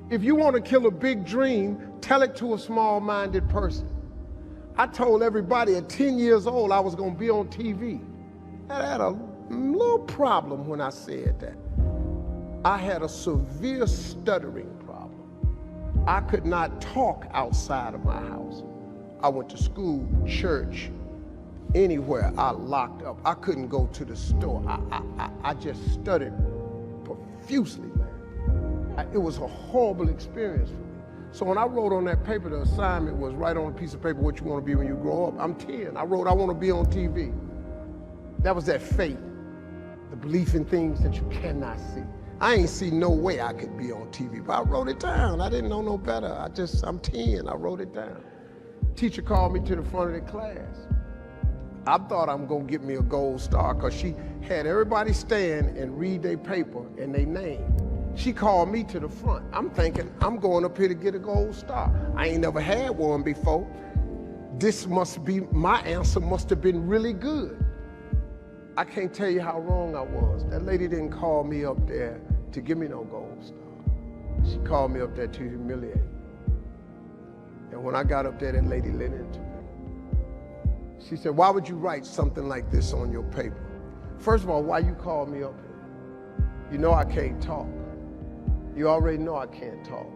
If you want to kill a big dream, tell it to a small-minded person. I told everybody at 10 years old I was going to be on TV. I had a little problem when I said that. I had a severe stuttering problem. I could not talk outside of my house. I went to school, church, anywhere. I locked up. I couldn't go to the store. I just stuttered profusely, man. It was a horrible experience for me. So when I wrote on that paper, the assignment was write on a piece of paper what you want to be when you grow up. I'm 10. I wrote I want to be on TV. That was that faith, the belief in things that you cannot see. I ain't see no way I could be on TV, but I wrote it down. I didn't know no better. I'm 10. I wrote it down. Teacher called me to the front of the class. I thought I'm gonna get me a gold star because she had everybody stand and read their paper and their name. She called me to the front. I'm thinking, I'm going up here to get a gold star. I ain't never had one before. This must be, my answer must have been really good. I can't tell you how wrong I was. That lady didn't call me up there to give me no gold star. She called me up there to humiliate me. And when I got up there, that lady let into me. She said, why would you write something like this on your paper? First of all, why you called me up here? You know I can't talk. You already know I can't talk.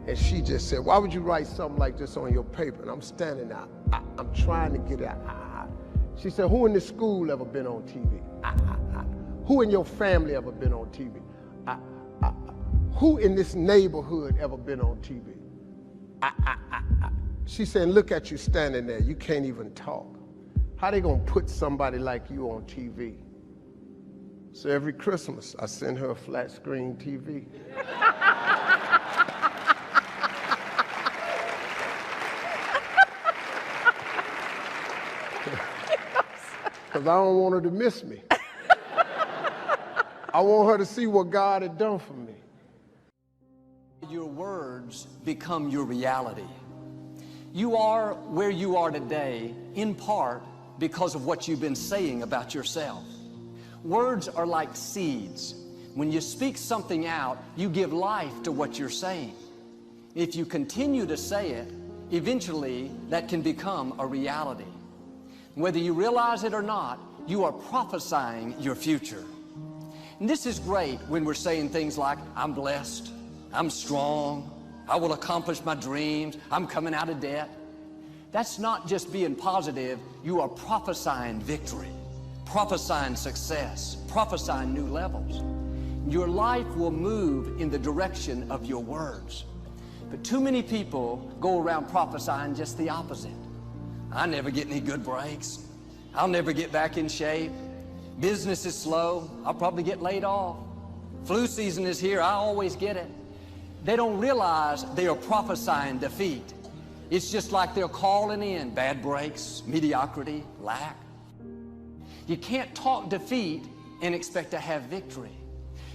And she just said, why would you write something like this on your paper? And I'm standing there, I'm trying to get it out. She said, who in this school ever been on TV? Who in your family ever been on TV? Who in this neighborhood ever been on TV? She said, look at you standing there, you can't even talk. How they gonna put somebody like you on TV? So every Christmas, I send her a flat screen TV. Because I don't want her to miss me. I want her to see what God had done for me. Your words become your reality. You are where you are today, in part because of what you've been saying about yourself. Words are like seeds. When you speak something out, you give life to what you're saying. If you continue to say it, eventually that can become a reality. Whether you realize it or not, you are prophesying your future. And this is great when we're saying things like, I'm blessed, I'm strong, I will accomplish my dreams, I'm coming out of debt. That's not just being positive, you are prophesying victory, prophesying success, prophesying new levels. Your life will move in the direction of your words. But too many people go around prophesying just the opposite. I never get any good breaks. I'll never get back in shape. Business is slow. I'll probably get laid off. Flu season is here. I always get it. They don't realize they are prophesying defeat. It's just like they're calling in bad breaks, mediocrity, lack. You can't talk defeat and expect to have victory.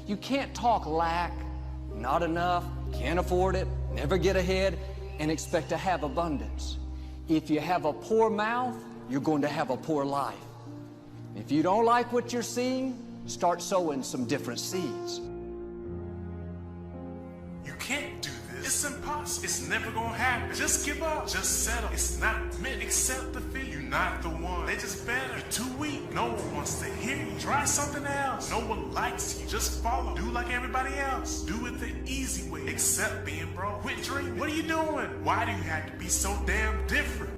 You can't talk lack, not enough, can't afford it, never get ahead, and expect to have abundance. If you have a poor mouth, you're going to have a poor life. If you don't like what you're seeing, start sowing some different seeds. You can't do this. It's impossible. It's never gonna happen. Just give up. Just settle. It's not meant. Accept defeat. You're not the one. They just better. You're too weak. No one wants to hear you. Try something else. No one likes you. Just follow. Do like everybody else. Do it the easy way. Accept being broke. Quit dreaming. What are you doing? Why do you have to be so damn different?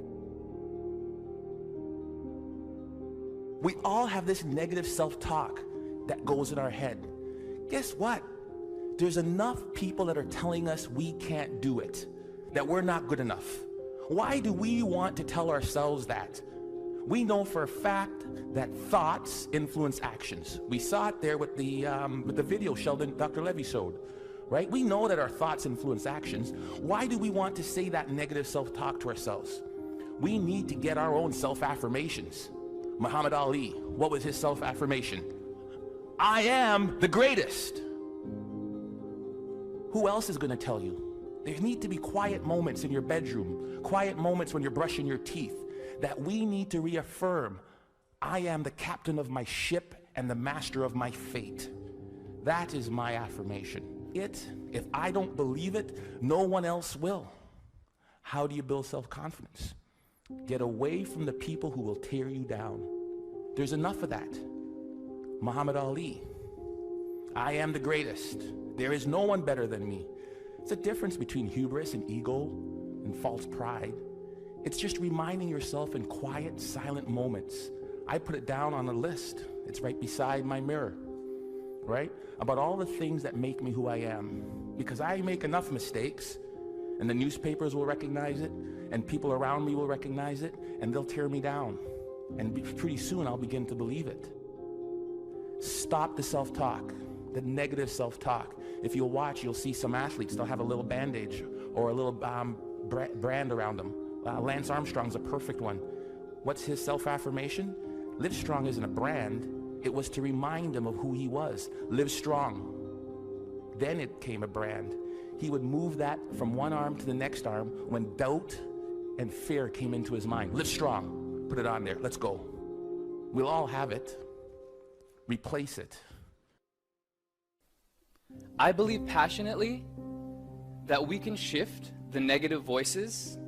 We all have this negative self-talk that goes in our head. Guess what? There's enough people that are telling us we can't do it, that we're not good enough. Why do we want to tell ourselves that? We know for a fact that thoughts influence actions. We saw it there with the video Sheldon, Dr. Levy showed, right? We know that our thoughts influence actions. Why do we want to say that negative self-talk to ourselves? We need to get our own self-affirmations. Muhammad Ali, what was his self-affirmation? I am the greatest. Who else is going to tell you? There need to be quiet moments in your bedroom, quiet moments when you're brushing your teeth, that we need to reaffirm, I am the captain of my ship and the master of my fate. That is my affirmation. it, if I don't believe it, no one else will. How do you build self-confidence? Get away from the people who will tear you down. There's enough of that. Muhammad Ali, I am the greatest. There is no one better than me. It's a difference between hubris and ego and false pride. It's just reminding yourself in quiet, silent moments. I put it down on a list. It's right beside my mirror, right? About all the things that make me who I am. Because I make enough mistakes, and the newspapers will recognize it, and people around me will recognize it, and they'll tear me down. And pretty soon I'll begin to believe it. Stop the self-talk, the negative self-talk. If you'll watch, you'll see some athletes, they'll have a little bandage or a little brand around them. Lance Armstrong's a perfect one. What's his self-affirmation? Live Strong isn't a brand. It was to remind him of who he was. Live strong. Then it came a brand. He would move that from one arm to the next arm when doubt and fear came into his mind. Live strong. Put it on there. Let's go. We'll all have it. Replace it. I believe passionately that we can shift the negative voices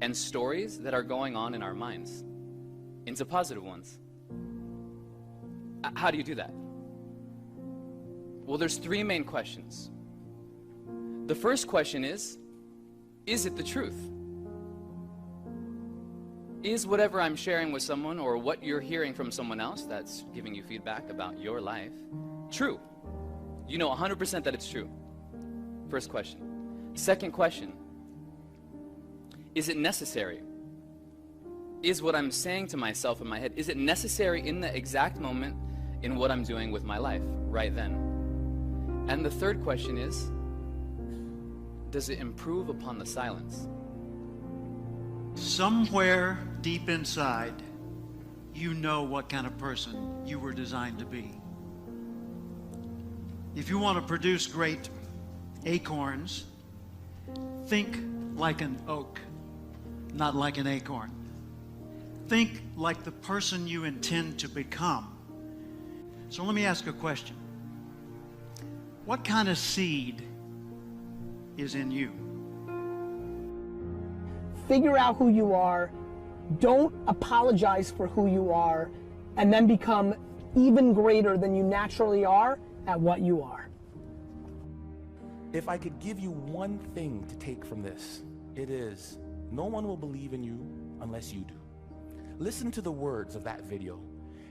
and stories that are going on in our minds into positive ones. How do you do that? Well, there's three main questions. The first question is it the truth? Is whatever I'm sharing with someone or what you're hearing from someone else that's giving you feedback about your life true? You know 100% that it's true. First question. Second question, is it necessary? Is what I'm saying to myself in my head, is it necessary in the exact moment in what I'm doing with my life right then? And the third question is, does it improve upon the silence? Somewhere deep inside, you know what kind of person you were designed to be. If you want to produce great acorns, think like an oak, not like an acorn. Think like the person you intend to become. So let me ask a question. What kind of seed is in you? Figure out who you are, don't apologize for who you are, and then become even greater than you naturally are at what you are. If I could give you one thing to take from this, it is, no one will believe in you unless you do. Listen to the words of that video.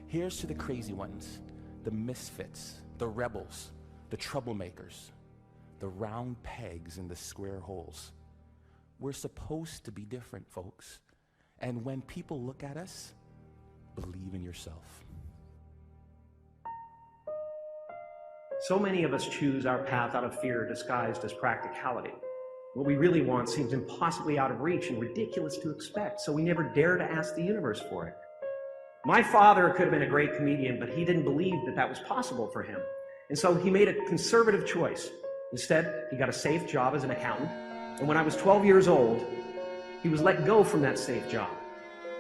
Here's to the crazy ones, the misfits, the rebels, the troublemakers, the round pegs in the square holes. We're supposed to be different, folks. And when people look at us, believe in yourself. So many of us choose our path out of fear disguised as practicality. What we really want seems impossibly out of reach and ridiculous to expect, so we never dare to ask the universe for it. My father could have been a great comedian, but he didn't believe that that was possible for him. And so he made a conservative choice. Instead, he got a safe job as an accountant. And when I was 12 years old, he was let go from that safe job.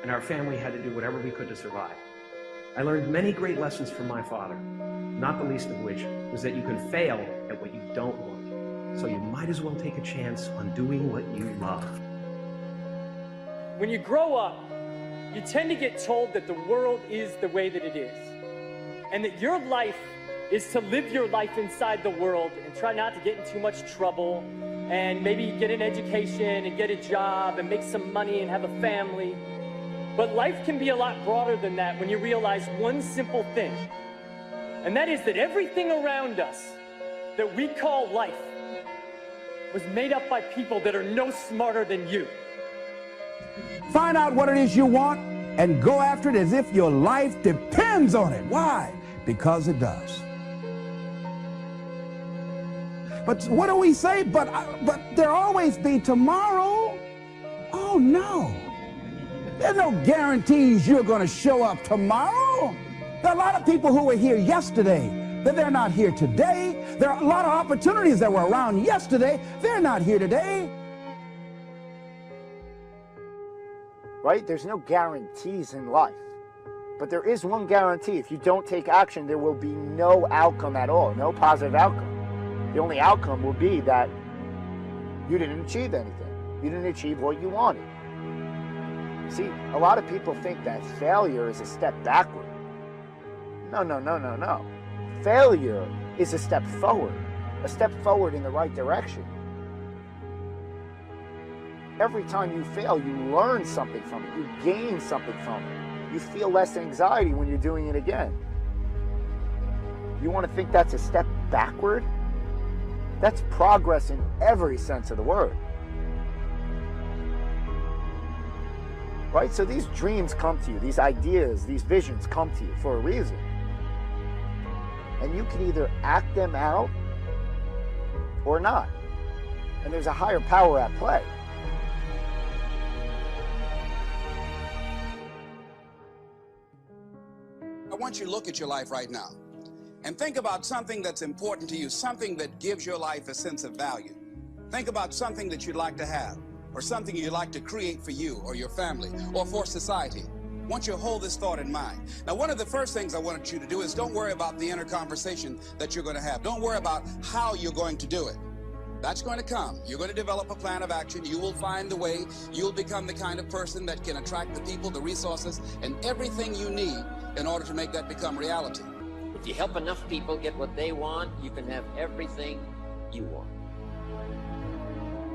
And our family had to do whatever we could to survive. I learned many great lessons from my father, not the least of which was that you can fail at what you don't want. So you might as well take a chance on doing what you love. When you grow up, you tend to get told that the world is the way that it is. And that your life is to live your life inside the world and try not to get in too much trouble and maybe get an education and get a job and make some money and have a family. But life can be a lot broader than that when you realize one simple thing. And that is that everything around us that we call life was made up by people that are no smarter than you. Find out what it is you want and go after it as if your life depends on it. Why? Because it does. But what do we say? But there'll always be tomorrow. Oh no. There's no guarantees you're going to show up tomorrow. There are a lot of people who were here yesterday, that they're not here today. There are a lot of opportunities that were around yesterday. They're not here today. Right? There's no guarantees in life. But there is one guarantee. If you don't take action, there will be no outcome at all, no positive outcome. The only outcome will be that you didn't achieve anything. You didn't achieve what you wanted. See, a lot of people think that failure is a step backward. No, no, no, no, no. Failure is a step forward in the right direction. Every time you fail, you learn something from it. You gain something from it. You feel less anxiety when you're doing it again. You want to think that's a step backward? That's progress in every sense of the word. Right? So these dreams come to you, these ideas, these visions come to you for a reason. And you can either act them out or not. And there's a higher power at play. I want you to look at your life right now and think about something that's important to you, something that gives your life a sense of value. Think about something that you'd like to have, or something you'd like to create for you or your family or for society. I want you to hold this thought in mind. Now, one of the first things I want you to do is don't worry about the inner conversation that you're going to have. Don't worry about how you're going to do it. That's going to come. You're going to develop a plan of action. You will find the way. You'll become the kind of person that can attract the people, the resources, and everything you need in order to make that become reality. If you help enough people get what they want, you can have everything you want.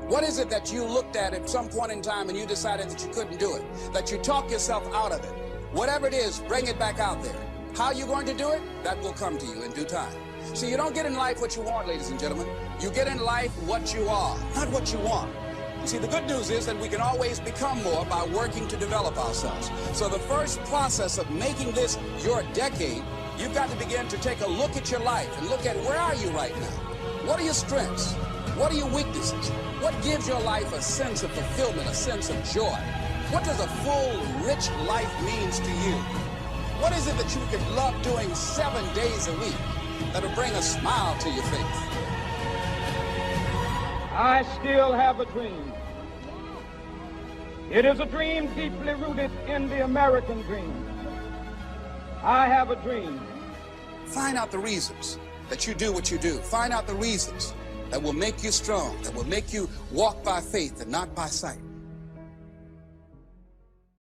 What is it that you looked at some point in time and you decided that you couldn't do it? That you talked yourself out of it? Whatever it is, bring it back out there. How you're going to do it? That will come to you in due time. See, you don't get in life what you want, ladies and gentlemen. You get in life what you are, not what you want. You see, the good news is that we can always become more by working to develop ourselves. So the first process of making this your decade, you've got to begin to take a look at your life and look at where are you right now? What are your strengths? What are your weaknesses? What gives your life a sense of fulfillment, a sense of joy? What does a full, rich life means to you? What is it that you could love doing 7 days a week that'll bring a smile to your face? I still have a dream. It is a dream deeply rooted in the American dream. I have a dream. Find out the reasons that you do what you do. Find out the reasons that will make you strong, that will make you walk by faith and not by sight.